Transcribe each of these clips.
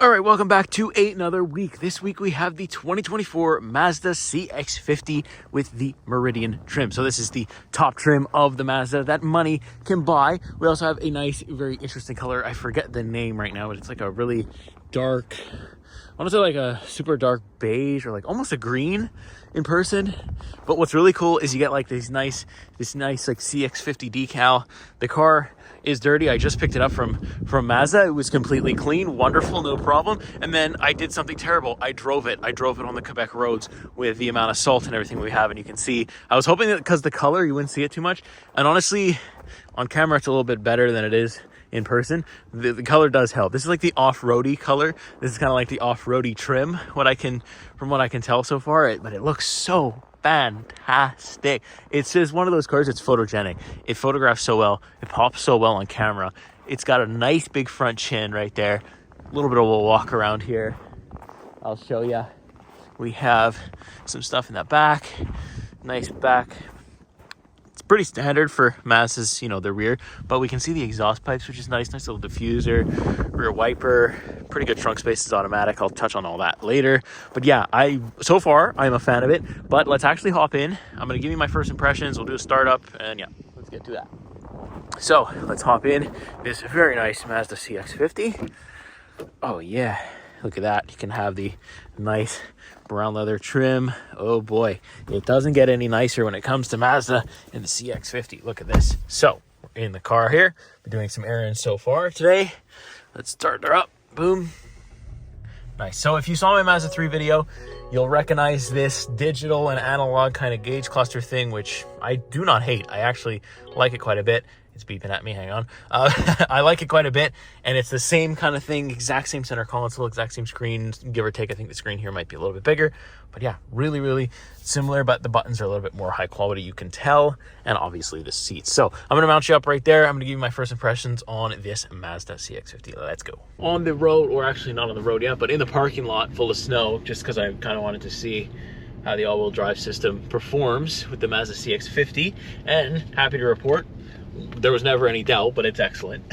All right, welcome back to another week. This week we have the 2024 Mazda CX-50 with the Meridian trim. So this is the top trim of the Mazda that money can buy. We also have a nice, very interesting color. I forget the name right now, but it's like a really dark, I want to say like a super dark beige or like almost a green in person. But what's really cool is you get like this nice like CX-50 decal. The car is dirty. I just picked it up from Mazda. It was completely clean, wonderful, no problem. And then I did something terrible. I drove it on the Quebec roads with the amount of salt and everything we have. And you can see, I was hoping that because the color, you wouldn't see it too much. And honestly, on camera, it's a little bit better than it is in person. The color does help. This is like the off-roady color. This is kind of like the off-roady trim, from what I can tell so far. But it looks so fantastic. It's just one of those cars. It's photogenic. It photographs so well. It pops so well on camera. It's got a nice big front chin right there. A little bit of a walk around here. I'll show you. We have some stuff in the back. Nice back. It's pretty standard for Mazda's, the rear, but we can see the exhaust pipes, which is nice. Nice little diffuser, rear wiper, pretty good trunk space. Is automatic. I'll touch on all that later. But yeah, so far I'm a fan of it. But let's actually hop in. I'm gonna give you my first impressions. We'll do a startup, and yeah, let's get to that. So let's hop in this very nice Mazda CX-50. Oh yeah, look at that. You can have the nice brown leather trim. Oh boy, it doesn't get any nicer when it comes to Mazda and the CX-50. Look at this. So we're in the car here. Been doing some errands so far today. Let's start her up. Boom. Nice. So if you saw my Mazda 3 video, you'll recognize this digital and analog kind of gauge cluster thing, which I do not hate. I actually like it quite a bit. It's beeping at me, hang on. I like it quite a bit, and it's the same kind of thing, exact same center console, exact same screen, give or take. I think the screen here might be a little bit bigger, but yeah, really, really similar, but the buttons are a little bit more high quality, you can tell, and obviously the seats. So I'm gonna mount you up right there. I'm gonna give you my first impressions on this Mazda CX-50. Let's go. On the road, or actually not on the road yet, but in the parking lot full of snow, just because I kind of wanted to see how the all-wheel drive system performs with the Mazda CX-50, and happy to report, there was never any doubt, but it's excellent.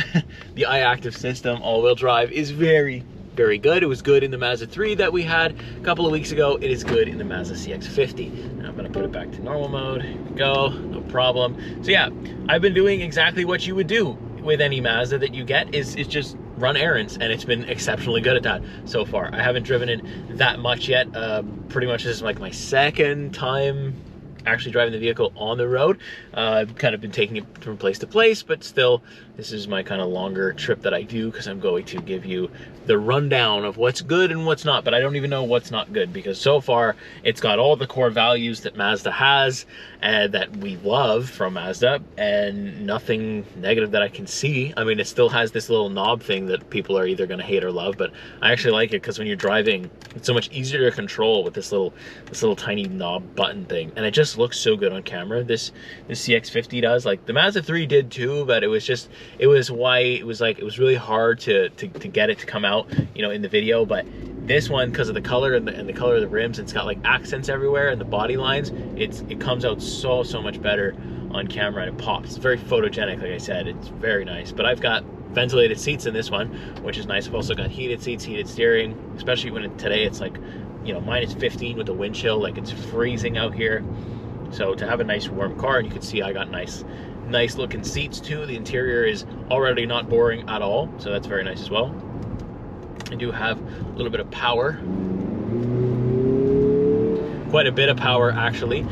The iActive system, all-wheel drive, is very, very good. It was good in the Mazda 3 that we had a couple of weeks ago. It is good in the Mazda CX-50. Now I'm gonna put it back to normal mode. Here we go, no problem. So yeah, I've been doing exactly what you would do with any Mazda that you get, is just run errands, and it's been exceptionally good at that so far. I haven't driven it that much yet. Pretty much this is like my second time actually driving the vehicle on the road. I've kind of been taking it from place to place, but still, this is my kind of longer trip that I do, because I'm going to give you the rundown of what's good and what's not. But I don't even know what's not good, because so far it's got all the core values that Mazda has and that we love from Mazda, and nothing negative that I can see. I mean, it still has this little knob thing that people are either going to hate or love, but I actually like it, because when you're driving, it's so much easier to control with this little tiny knob button thing, and it just looks so good on camera. This CX-50 does. Like the Mazda 3 did too, but it was white. It was really hard to get it to come out, in the video. But this one, because of the color and the color of the rims, it's got like accents everywhere, and the body lines, it comes out so much better on camera, and it pops. It's very photogenic, like I said. It's very nice. But I've got ventilated seats in this one, which is nice. I've also got heated seats, heated steering, especially when today it's like, minus 15 with the wind chill. Like, it's freezing out here. So to have a nice warm car, and you can see I got nice looking seats too. The interior is already not boring at all, so that's very nice as well. I do have a little bit of power, quite a bit of power actually,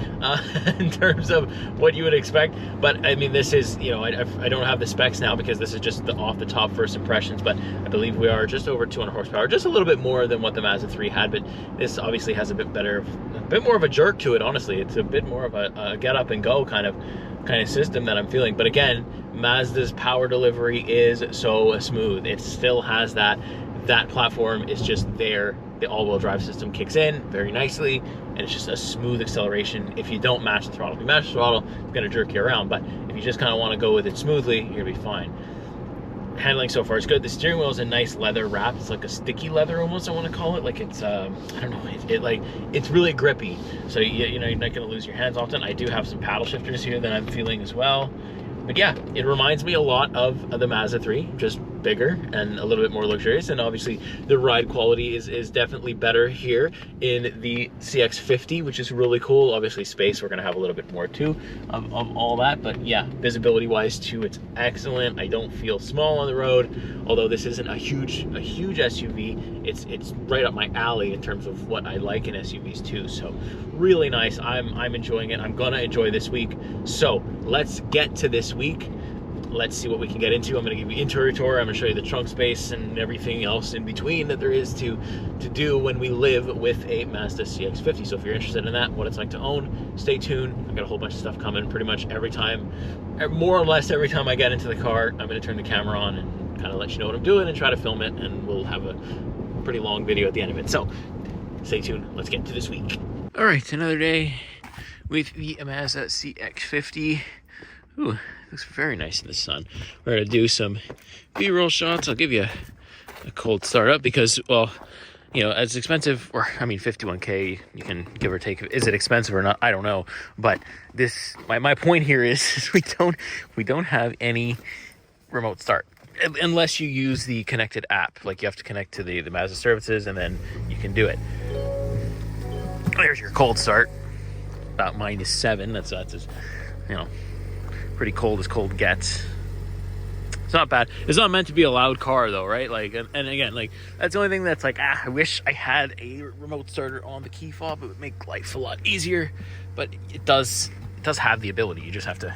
in terms of what you would expect. But I mean, this is, I don't have the specs now, because this is just the off the top first impressions, but I believe we are just over 200 horsepower, just a little bit more than what the Mazda 3 had, but this obviously has a bit more of a jerk to it. Honestly, it's a bit more of a get up and go kind of system that I'm feeling. But again, Mazda's power delivery is so smooth. It still has that platform is just there. The all-wheel drive system kicks in very nicely, and it's just a smooth acceleration. If you don't match the throttle, if you match the throttle, it's going to jerk you around. But if you just kind of want to go with it smoothly, you're going to be fine. Handling so far is good. The steering wheel is a nice leather wrap. It's like a sticky leather almost, I want to call it. Like it's I don't know, it's really grippy. So you're not going to lose your hands often. I do have some paddle shifters here that I'm feeling as well. But yeah, it reminds me a lot of the Mazda 3, just bigger and a little bit more luxurious, and obviously the ride quality is definitely better here in the CX-50, which is really cool. Obviously space, we're gonna have a little bit more too of all that, but yeah, visibility wise too, it's excellent. I don't feel small on the road, although this isn't a huge SUV. It's right up my alley in terms of what I like in SUVs too. So really nice. I'm enjoying it. I'm gonna enjoy this week. So let's get to this week. Let's see what we can get into. I'm going to give you interior tour. I'm going to show you the trunk space and everything else in between that there is to do when we live with a Mazda CX-50. So if you're interested in that, what it's like to own, stay tuned. I've got a whole bunch of stuff coming pretty much every time, more or less every time I get into the car. I'm going to turn the camera on and kind of let you know what I'm doing and try to film it, and we'll have a pretty long video at the end of it. So stay tuned. Let's get into this week. All right, another day with the Mazda CX-50. Ooh, looks very nice in the sun. We're gonna do some B-roll shots. I'll give you a cold start up because, well, you know, as expensive, or I mean, 51K, you can give or take. Is it expensive or not? I don't know. But this, my point here is we don't have any remote start unless you use the connected app. Like you have to connect to the Mazda services, and then you can do it. There's your cold start. About -7. That's just, you know, pretty cold as cold gets. It's not bad. It's not meant to be a loud car though, right? Like, and again, like that's the only thing that's like, I wish I had a remote starter on the key fob. It would make life a lot easier, but it does have the ability. You just have to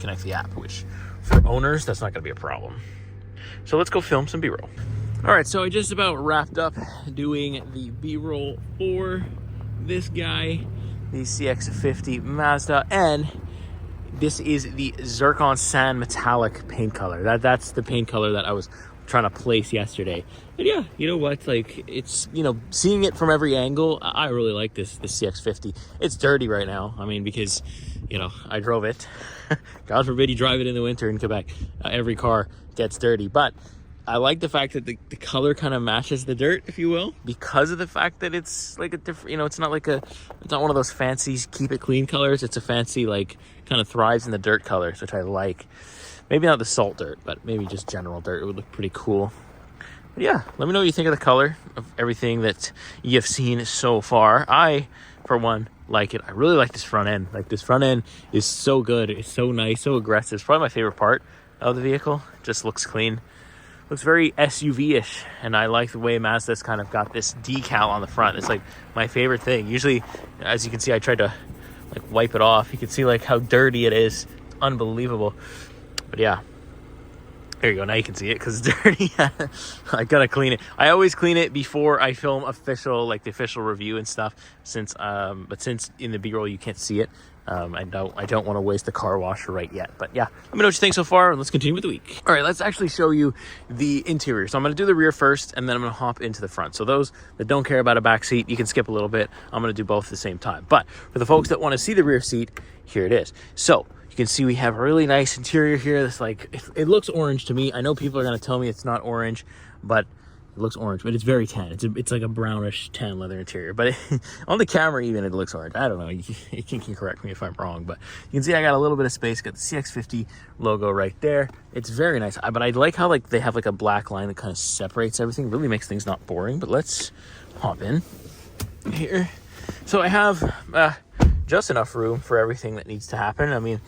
connect the app, which for owners, that's not gonna be a problem. So let's go film some B-roll. All right, so I just about wrapped up doing the B-roll for this guy, the CX-50 Mazda, and this is the Zircon Sand Metallic paint color. That's the paint color that I was trying to place yesterday. And yeah, you know what? Like, it's, you know, seeing it from every angle, I really like this CX-50. It's dirty right now. I mean, because, you know, I drove it. God forbid you drive it in the winter in Quebec. Every car gets dirty. But I like the fact that the color kind of matches the dirt, if you will, because of the fact that it's like a different, you know, it's not one of those fancy keep it clean colors. It's a fancy, like, kind of thrives in the dirt colors, which I like. Maybe not the salt dirt, but maybe just general dirt. It would look pretty cool. But yeah, let me know what you think of the color of everything that you've seen so far. I, for one, like it. I really like this front end. Like, this front end is so good. It's so nice, so aggressive. It's probably my favorite part of the vehicle. It just looks clean. Looks very SUV-ish, and I like the way Mazda's kind of got this decal on the front. It's like my favorite thing. Usually, as you can see, I tried to like wipe it off. You can see like how dirty it is. It's unbelievable. But yeah, there you go. Now you can see it because it's dirty. I gotta clean it. I always clean it before I film the official review and stuff. But since in the B-roll you can't see it, I don't want to waste the car wash right yet. But yeah, let me know what you think so far, and let's continue with the week. All right, let's actually show you the interior. So I'm going to do the rear first, and then I'm going to hop into the front. So those that don't care about a back seat, you can skip a little bit. I'm going to do both at the same time. But for the folks that want to see the rear seat, here it is. So you can see we have a really nice interior here. That's like, it looks orange to me. I know people are going to tell me it's not orange, but it looks orange, but it's very tan. It's like a brownish tan leather interior. But on the camera, even, it looks orange. I don't know. You can correct me if I'm wrong. But you can see I got a little bit of space. Got the CX-50 logo right there. It's very nice. But I like how like they have like a black line that kind of separates everything. Really makes things not boring. But let's hop in here. So I have just enough room for everything that needs to happen. I mean,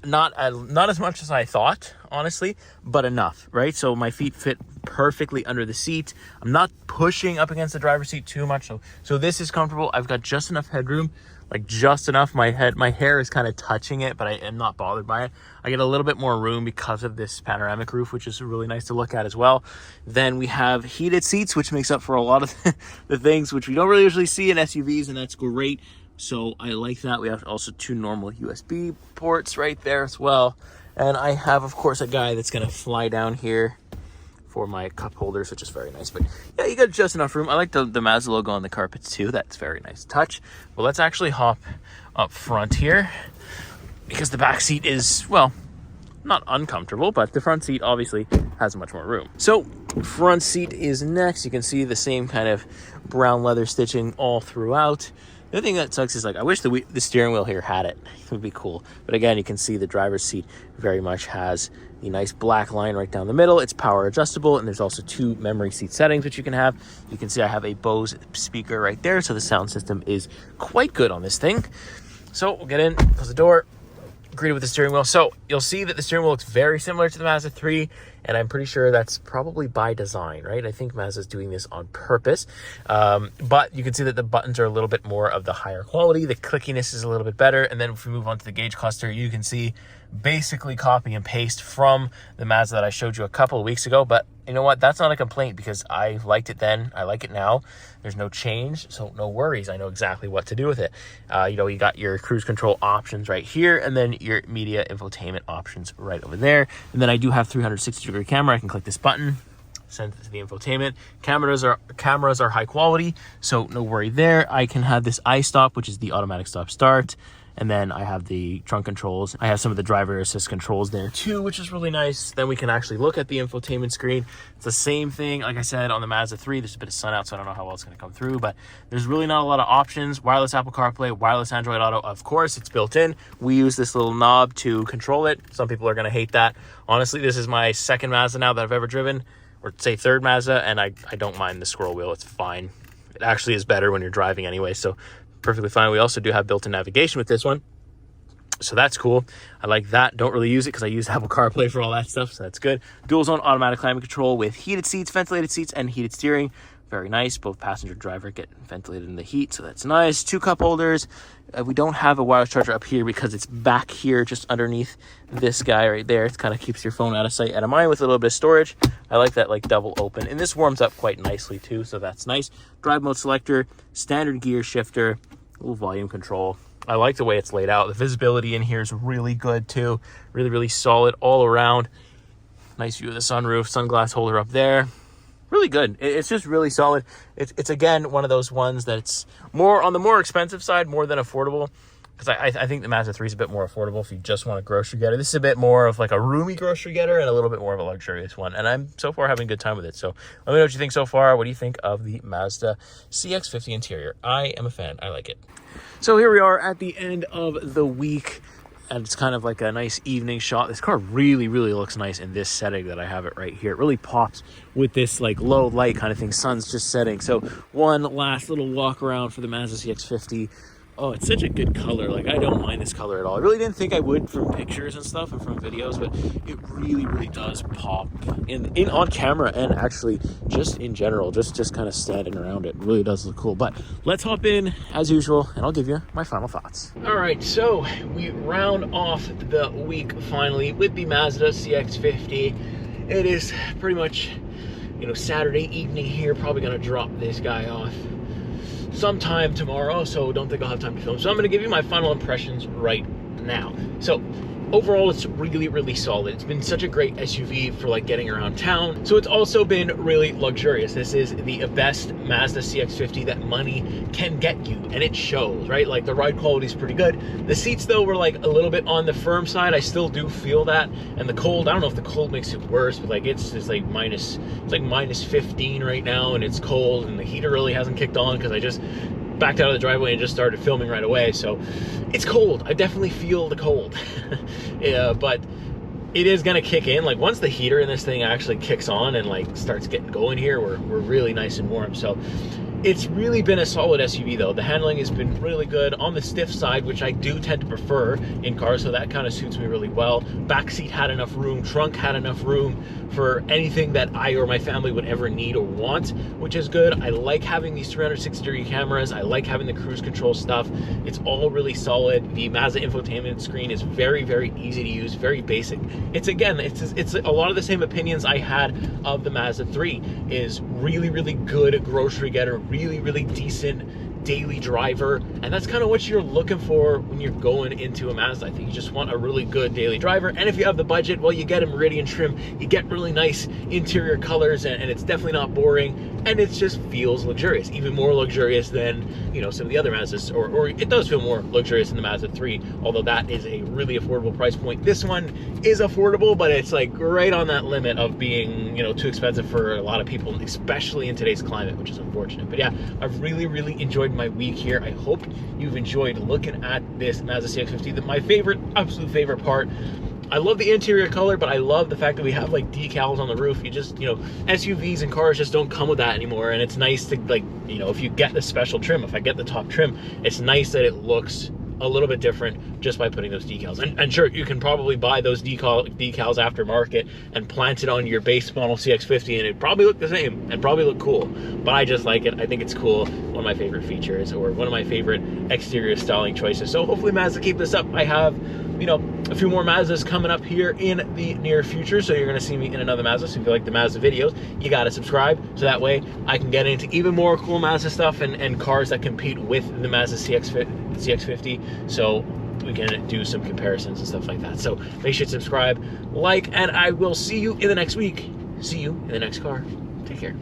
not as much as I thought, honestly, but enough, right? So my feet fit perfectly under the seat. I'm not pushing up against the driver's seat too much, so this is comfortable. I've got just enough headroom, like just enough. My hair is kind of touching it, but I am not bothered by it. I get a little bit more room because of this panoramic roof, which is really nice to look at as well. Then we have heated seats, which makes up for a lot of the things which we don't really usually see in SUVs, and that's great. So I like that. We have also 2 normal USB ports right there as well. And I have, of course, a guy that's going to fly down here for my cup holders, which is very nice. But yeah, you got just enough room. I like the Mazda logo on the carpets too. That's very nice touch. Well, let's actually hop up front here because the back seat is, well, not uncomfortable, but the front seat obviously has much more room. So front seat is next. You can see the same kind of brown leather stitching all throughout. The other thing that sucks is, like, I wish the steering wheel here had it. It would be cool. But again, you can see the driver's seat very much has the nice black line right down the middle. It's power adjustable, and there's also 2 memory seat settings which you can have. You can see I have a Bose speaker right there, so the sound system is quite good on this thing. So we'll get in, close the door, greeted with the steering wheel. So you'll see that the steering wheel looks very similar to the Mazda 3, and I'm pretty sure that's probably by design, right? I think Mazda's doing this on purpose. But you can see that the buttons are a little bit more of the higher quality. The clickiness is a little bit better. And then if we move on to the gauge cluster, you can see basically copy and paste from the Mazda that I showed you a couple of weeks ago. But you know what? That's not a complaint, because I liked it then. I like it now. There's no change, so no worries. I know exactly what to do with it. You got your cruise control options right here, and then your media infotainment options right over there. And then I do have 360-degree camera. I can click this button, send it to the infotainment. Cameras are high quality, so no worry there. I can have this iStop, which is the automatic stop start. And then I have the trunk controls. I have some of the driver assist controls there too, which is really nice. Then we can actually look at the infotainment screen. It's the same thing, like I said, on the Mazda 3. There's a bit of sun out, so I don't know how well it's gonna come through, but there's really not a lot of options. Wireless Apple CarPlay, wireless Android Auto, of course, it's built in. We use this little knob to control it. Some people are gonna hate that. Honestly, this is my 2nd Mazda now that I've ever driven, or say 3rd Mazda, and I don't mind the scroll wheel, it's fine. It actually is better when you're driving anyway, so perfectly fine. We also do have built-in navigation with this one, so that's cool. I like that. Don't really use it because I use Apple CarPlay for all that stuff, so that's good. Dual zone automatic climate control with heated seats, ventilated seats, and heated steering. Very nice. Both passenger and driver get ventilated in the heat, so that's nice. 2 cup holders. We don't have a wireless charger up here because it's back here just underneath this guy right there. It kind of keeps your phone out of sight, out of mind, with a little bit of storage. I like that, like, double open, and this warms up quite nicely too, so that's nice. Drive mode selector, standard gear shifter, a little volume control. I like the way it's laid out. The visibility in here is really good too. Really, really solid all around. Nice view of the sunroof, sunglass holder up there. Really good. It's just really solid. It's again, one of those ones that's more on the more expensive side, more than affordable. Because I think the Mazda 3 is a bit more affordable if you just want a grocery getter. This is a bit more of like a roomy grocery getter and a little bit more of a luxurious one. And I'm so far having a good time with it. So let me know what you think so far. What do you think of the Mazda CX-50 interior? I am a fan. I like it. So here we are at the end of the week, and it's kind of like a nice evening shot. This car really, really looks nice in this setting that I have it right here. It really pops with this like low light kind of thing. Sun's just setting. So one last little walk around for the Mazda CX-50. Oh, it's such a good color. Like, I don't mind this color at all. I really didn't think I would from pictures and stuff and from videos, but it really, really does pop in on camera, and actually just in general, just kind of standing around it. It really does look cool. But let's hop in as usual, and I'll give you my final thoughts. All right, so we round off the week finally with the Mazda CX-50. It is pretty much, Saturday evening here. Probably gonna drop this guy off sometime tomorrow, so don't think I'll have time to film. So I'm going to give you my final impressions right now. So overall, it's really, really solid. It's been such a great SUV for like getting around town. So it's also been really luxurious. This is the best Mazda CX-50 that money can get you, and it shows, right? Like, the ride quality is pretty good. The seats though were like a little bit on the firm side. I still do feel that. And the cold, I don't know if the cold makes it worse, but like it's like minus 15 right now, and it's cold, and the heater really hasn't kicked on because I just backed out of the driveway and just started filming right away. So it's cold. I definitely feel the cold. Yeah, but it is gonna kick in. Like, once the heater in this thing actually kicks on and like starts getting going here, we're really nice and warm. So it's really been a solid SUV though. The handling has been really good on the stiff side, which I do tend to prefer in cars, so that kind of suits me really well. Back seat had enough room, trunk had enough room for anything that I or my family would ever need or want, which is good. I like having these 360-degree cameras. I like having the cruise control stuff. It's all really solid. The Mazda infotainment screen is very, very easy to use, very basic. It's a lot of the same opinions I had of the Mazda 3. Is really, really good grocery getter, really, really decent daily driver, and that's kind of what you're looking for when you're going into a Mazda. I think you just want a really good daily driver, and if you have the budget, well, you get a Meridian trim, you get really nice interior colors, and it's definitely not boring, and it just feels luxurious, even more luxurious than, some of the other Mazdas, or it does feel more luxurious than the Mazda 3, although that is a really affordable price point. This one is affordable, but it's like right on that limit of being, too expensive for a lot of people, especially in today's climate, which is unfortunate. But yeah, I've really, really enjoyed my week here. I hope you've enjoyed looking at this Mazda CX-50. My absolute favorite part I love the interior color, but I love the fact that we have like decals on the roof. You just, you know, SUVs and cars just don't come with that anymore. And it's nice to, like, you know, if you get the special trim, if I get the top trim, it's nice that it looks a little bit different just by putting those decals. And sure, you can probably buy those decals aftermarket and plant it on your base model CX-50 and it'd probably look the same and probably look cool. But I just like it. I think it's cool. One of my favorite features, or one of my favorite exterior styling choices. So hopefully Mazda keep this up. I have, you know, a few more Mazdas coming up here in the near future, so you're gonna see me in another Mazda. So if you like the Mazda videos, you gotta subscribe, so that way I can get into even more cool Mazda stuff and cars that compete with the Mazda CX-50, so we can do some comparisons and stuff like that. So make sure to subscribe, like, and I will see you in the next week. See you in the next car. Take care.